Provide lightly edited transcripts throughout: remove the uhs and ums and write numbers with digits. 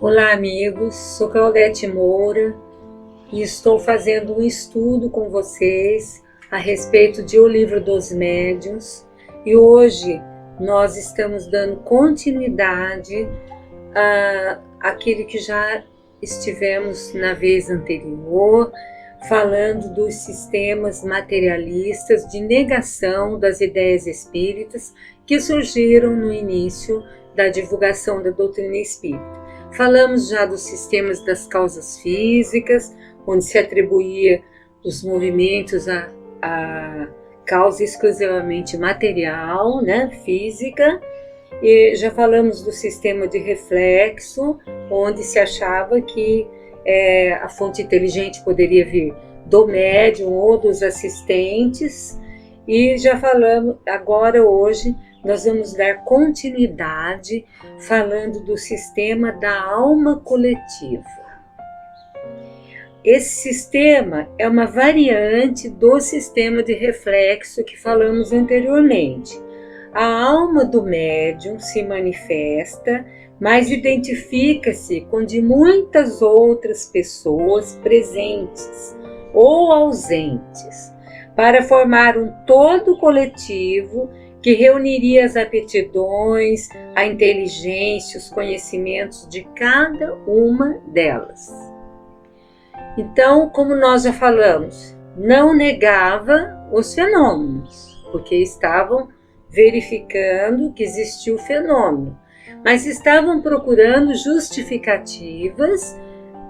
Olá, amigos. Sou Claudete Moura e estou fazendo um estudo com vocês a respeito de O Livro dos Médiuns. E hoje nós estamos dando continuidade àquilo que já estivemos na vez anterior, falando dos sistemas materialistas de negação das ideias espíritas que surgiram no início da divulgação da doutrina espírita. Falamos já dos sistemas das causas físicas, onde se atribuía os movimentos à causa exclusivamente material, física. E já falamos do sistema de reflexo, onde se achava que a fonte inteligente poderia vir do médium ou dos assistentes. E já falamos, agora hoje, nós vamos dar continuidade falando do sistema da alma coletiva. Esse sistema é uma variante do sistema de reflexo que falamos anteriormente. A alma do médium se manifesta, mas identifica-se com de muitas outras pessoas presentes ou ausentes, para formar um todo coletivo que reuniria as aptidões, a inteligência, os conhecimentos de cada uma delas. Então, como nós já falamos, não negava os fenômenos, porque estavam verificando que existia o fenômeno, mas estavam procurando justificativas,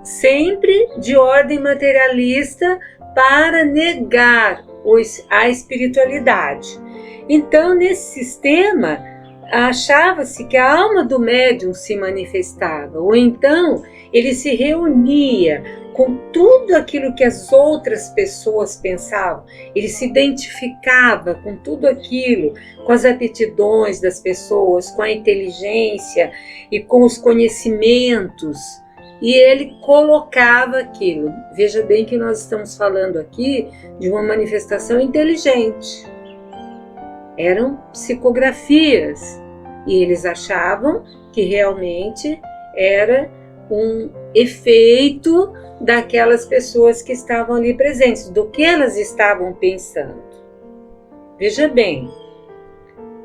sempre de ordem materialista, para negar a espiritualidade. Então, nesse sistema, achava-se que a alma do médium se manifestava, ou então ele se reunia com tudo aquilo que as outras pessoas pensavam, ele se identificava com tudo aquilo, com as aptidões das pessoas, com a inteligência e com os conhecimentos, e ele colocava aquilo. Veja bem que nós estamos falando aqui de uma manifestação inteligente. Eram psicografias e eles achavam que realmente era um efeito daquelas pessoas que estavam ali presentes, do que elas estavam pensando. Veja bem,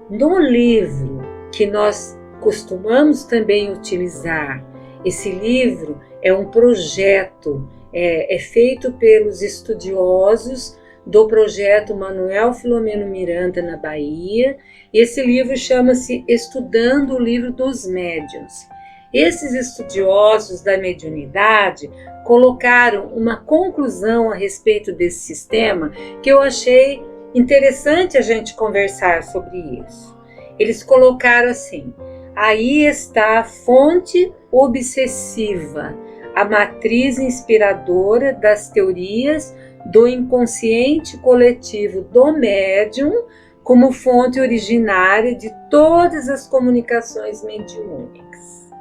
no livro que nós costumamos também utilizar, esse livro é um projeto, é feito pelos estudiosos do projeto Manuel Filomeno Miranda, na Bahia. Esse livro chama-se Estudando o Livro dos Médiuns. Esses estudiosos da mediunidade colocaram uma conclusão a respeito desse sistema que eu achei interessante a gente conversar sobre isso. Eles colocaram assim: aí está a fonte obsessiva, a matriz inspiradora das teorias do inconsciente coletivo do médium como fonte originária de todas as comunicações mediúnicas.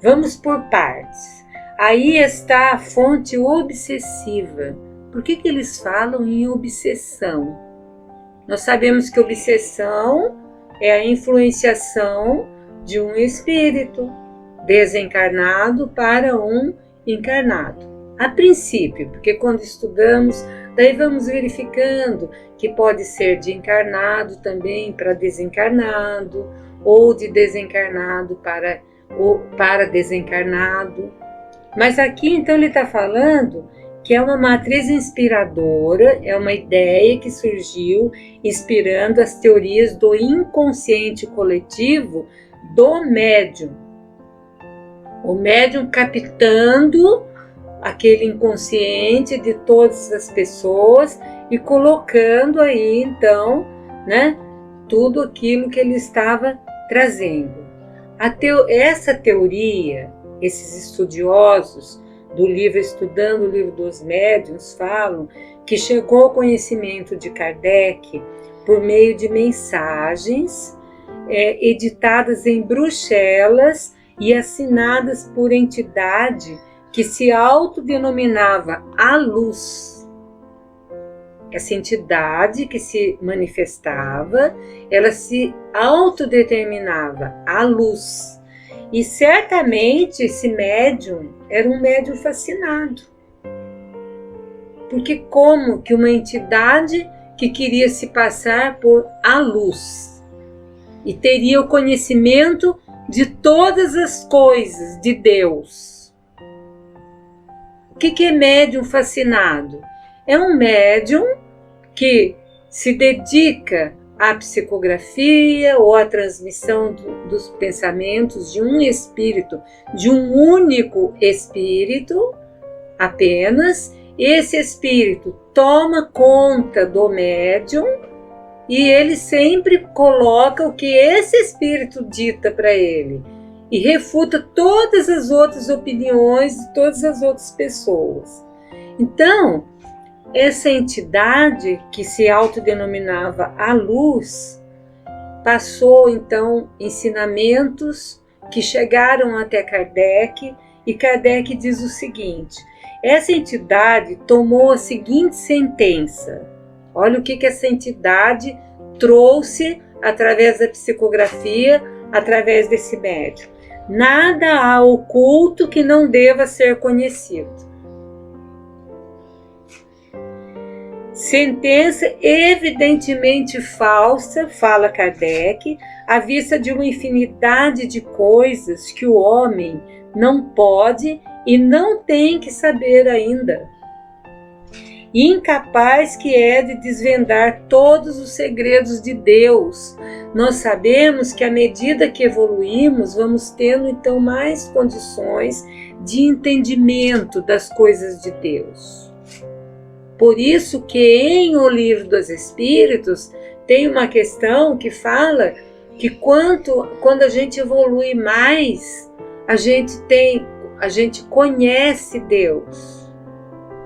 Vamos por partes. Aí está a fonte obsessiva. Por que eles falam em obsessão? Nós sabemos que obsessão é a influenciação de um espírito desencarnado para um encarnado. A princípio, porque quando estudamos, daí vamos verificando que pode ser de encarnado também para desencarnado, ou de desencarnado para desencarnado. Mas aqui então ele está falando que é uma matriz inspiradora, é uma ideia que surgiu inspirando as teorias do inconsciente coletivo do médium. O médium captando aquele inconsciente de todas as pessoas e colocando aí então, tudo aquilo que ele estava trazendo. Essa teoria, esses estudiosos do livro Estudando o Livro dos Médiuns falam que chegou ao conhecimento de Kardec por meio de mensagens editadas em Bruxelas e assinadas por entidade que se autodenominava a Luz. Essa entidade que se manifestava, ela se autodeterminava a Luz. E certamente esse médium era um médium fascinado. Porque como que uma entidade que queria se passar por a luz e teria o conhecimento de todas as coisas de Deus. O que é médium fascinado? É um médium que se dedica à psicografia ou à transmissão dos pensamentos de um espírito, de um único espírito apenas. Esse espírito toma conta do médium e ele sempre coloca o que esse espírito dita para ele e refuta todas as outras opiniões de todas as outras pessoas. Então, essa entidade que se autodenominava a luz passou então ensinamentos que chegaram até Kardec, e Kardec diz o seguinte: essa entidade tomou a seguinte sentença. Olha o que essa entidade trouxe através da psicografia, através desse médium. Nada há oculto que não deva ser conhecido. Sentença evidentemente falsa, fala Kardec, à vista de uma infinidade de coisas que o homem não pode e não tem que saber ainda. Incapaz que é de desvendar todos os segredos de Deus. Nós sabemos que à medida que evoluímos, vamos tendo então mais condições de entendimento das coisas de Deus. Por isso que em O Livro dos Espíritos tem uma questão que fala que quando a gente evolui mais, a gente conhece Deus.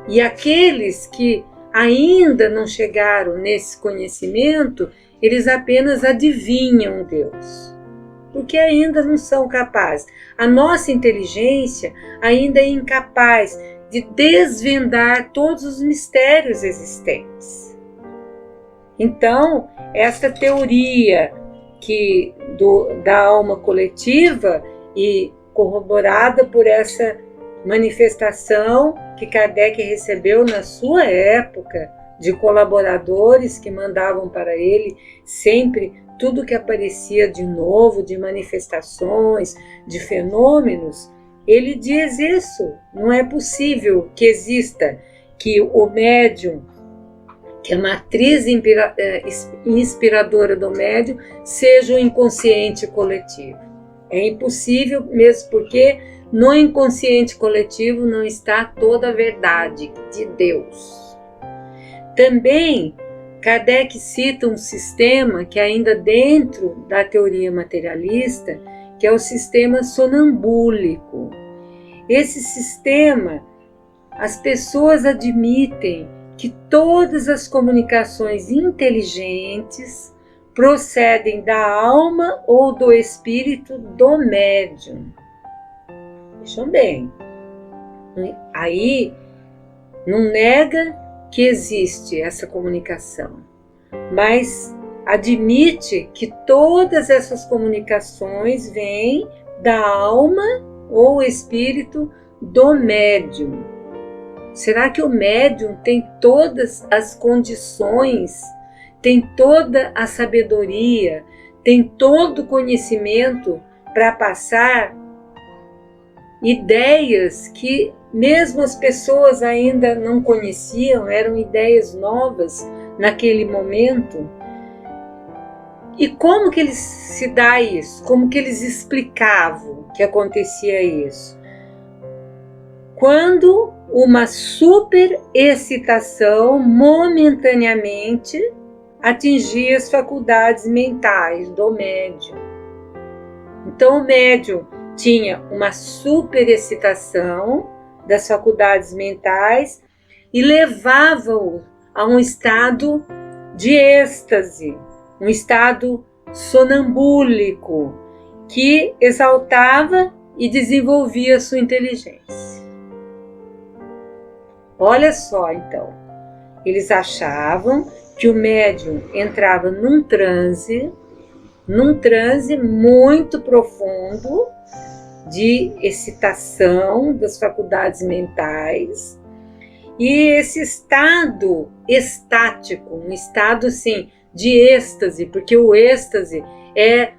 E aqueles que ainda não chegaram nesse conhecimento, eles apenas adivinham Deus, porque ainda não são capazes. A nossa inteligência ainda é incapaz de desvendar todos os mistérios existentes. Então, essa teoria da alma coletiva e corroborada por essa manifestação que Kardec recebeu na sua época de colaboradores que mandavam para ele sempre tudo que aparecia de novo, de manifestações, de fenômenos. Ele diz isso, não é possível que exista, que o médium, que a matriz inspiradora do médium, seja o inconsciente coletivo. É impossível, mesmo porque no inconsciente coletivo não está toda a verdade de Deus. Também, Kardec cita um sistema que ainda dentro da teoria materialista, que é o sistema sonambúlico. Esse sistema, as pessoas admitem que todas as comunicações inteligentes procedem da alma ou do espírito do médium. Vejam bem, aí não nega que existe essa comunicação, mas admite que todas essas comunicações vêm da alma ou espírito do médium. Será que o médium tem todas as condições, tem toda a sabedoria, tem todo o conhecimento para passar ideias que mesmo as pessoas ainda não conheciam, eram ideias novas naquele momento? E como que eles se dá isso? Como que eles explicavam que acontecia isso? Quando uma superexcitação momentaneamente atingia as faculdades mentais do médium. Então o médium tinha uma superexcitação das faculdades mentais e levava-o a um estado de êxtase, um estado sonambúlico que exaltava e desenvolvia sua inteligência. Olha só, então, eles achavam que o médium entrava num transe muito profundo, de excitação das faculdades mentais, e esse estado estático, um estado assim de êxtase, porque o êxtase é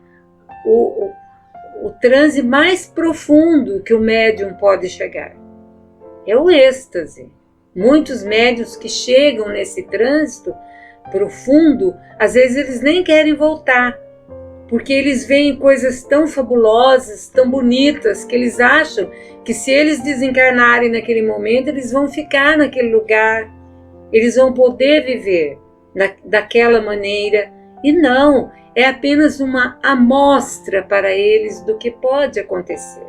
o transe mais profundo que o médium pode chegar. É o êxtase. Muitos médiuns que chegam nesse trânsito profundo, às vezes eles nem querem voltar, porque eles veem coisas tão fabulosas, tão bonitas, que eles acham que se eles desencarnarem naquele momento, eles vão ficar naquele lugar, eles vão poder viver daquela maneira. E não, é apenas uma amostra para eles do que pode acontecer.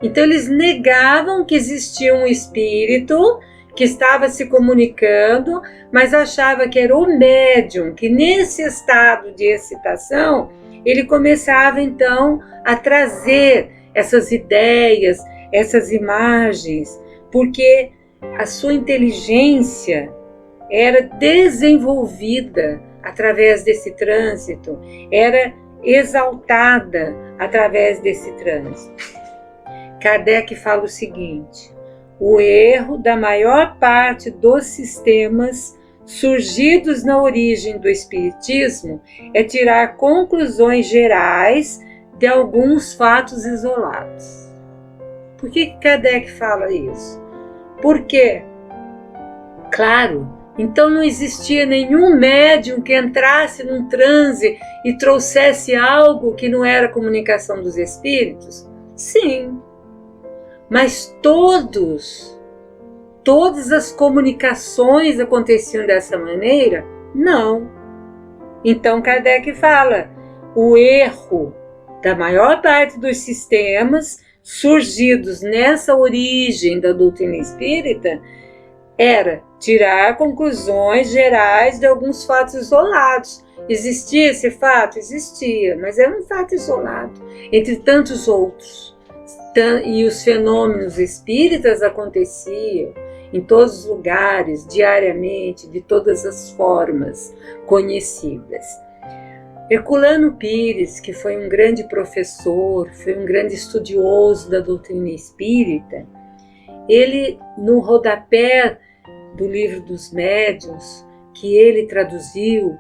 Então eles negavam que existia um espírito que estava se comunicando, mas achava que era o médium, que nesse estado de excitação, ele começava então a trazer essas ideias, essas imagens, porque a sua inteligência era desenvolvida através desse trânsito, era exaltada através desse trânsito. Kardec fala o seguinte: o erro da maior parte dos sistemas surgidos na origem do Espiritismo é tirar conclusões gerais de alguns fatos isolados. Por que Kardec fala isso? Porque, claro, então não existia nenhum médium que entrasse num transe e trouxesse algo que não era comunicação dos espíritos? Sim. Mas todas as comunicações aconteciam dessa maneira? Não. Então Kardec fala, o erro da maior parte dos sistemas surgidos nessa origem da doutrina espírita era tirar conclusões gerais de alguns fatos isolados. Existia esse fato? Existia, mas era um fato isolado, entre tantos outros. E os fenômenos espíritas aconteciam em todos os lugares, diariamente, de todas as formas conhecidas. Herculano Pires, que foi um grande professor, foi um grande estudioso da doutrina espírita, ele, no rodapé do Livro dos Médiuns, que ele traduziu,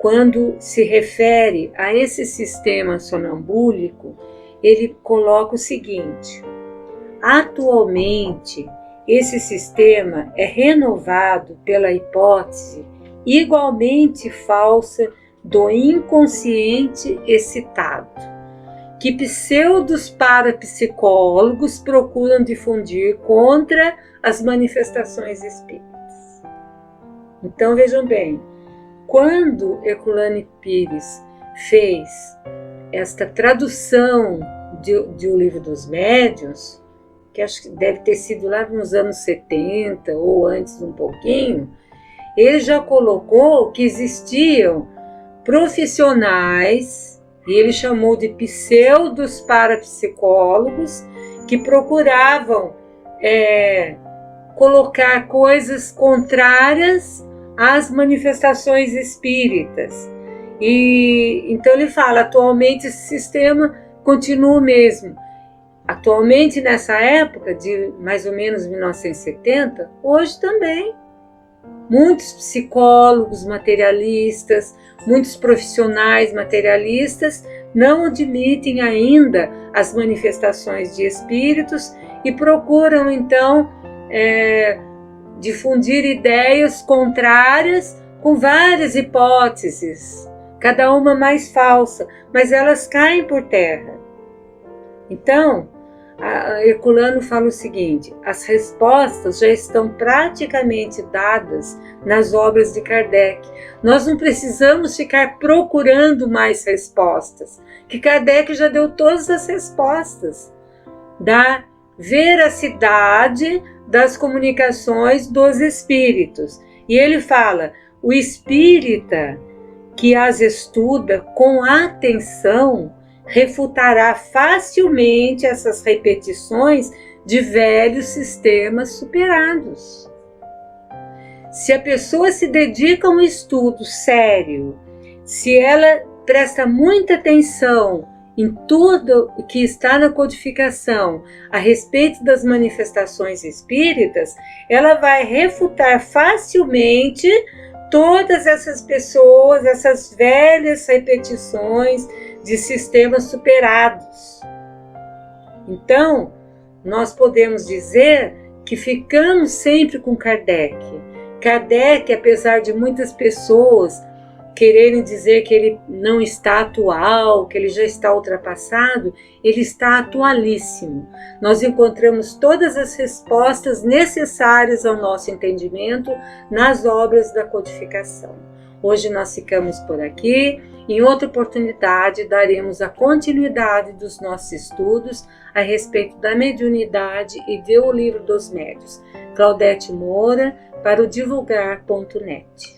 quando se refere a esse sistema sonambúlico, ele coloca o seguinte: atualmente, esse sistema é renovado pela hipótese igualmente falsa do inconsciente excitado, que pseudos parapsicólogos procuram difundir contra as manifestações espíritas. Então vejam bem, quando Herculano Pires fez esta tradução de O Livro dos Médiuns, que acho que deve ter sido lá nos anos 70 ou antes um pouquinho, ele já colocou que existiam profissionais, e ele chamou de pseudos parapsicólogos, que procuravam colocar coisas contrárias às manifestações espíritas. E então ele fala, atualmente esse sistema continua o mesmo. Atualmente, nessa época de mais ou menos 1970, hoje também, muitos psicólogos materialistas, muitos profissionais materialistas não admitem ainda as manifestações de espíritos e procuram então difundir ideias contrárias com várias hipóteses, cada uma mais falsa, mas elas caem por terra. Então, Herculano fala o seguinte: as respostas já estão praticamente dadas nas obras de Kardec. Nós não precisamos ficar procurando mais respostas, que Kardec já deu todas as respostas da veracidade das comunicações dos espíritos. E ele fala, o espírita que as estuda com atenção refutará facilmente essas repetições de velhos sistemas superados. Se a pessoa se dedica a um estudo sério, se ela presta muita atenção em tudo que está na codificação a respeito das manifestações espíritas, ela vai refutar facilmente todas essas pessoas, essas velhas repetições de sistemas superados. Então, nós podemos dizer que ficamos sempre com Kardec. Kardec, apesar de muitas pessoas quererem dizer que ele não está atual, que ele já está ultrapassado, ele está atualíssimo. Nós encontramos todas as respostas necessárias ao nosso entendimento nas obras da codificação. Hoje nós ficamos por aqui. Em outra oportunidade, daremos a continuidade dos nossos estudos a respeito da mediunidade e do Livro dos Médiuns. Claudete Moura, para o divulgar.net.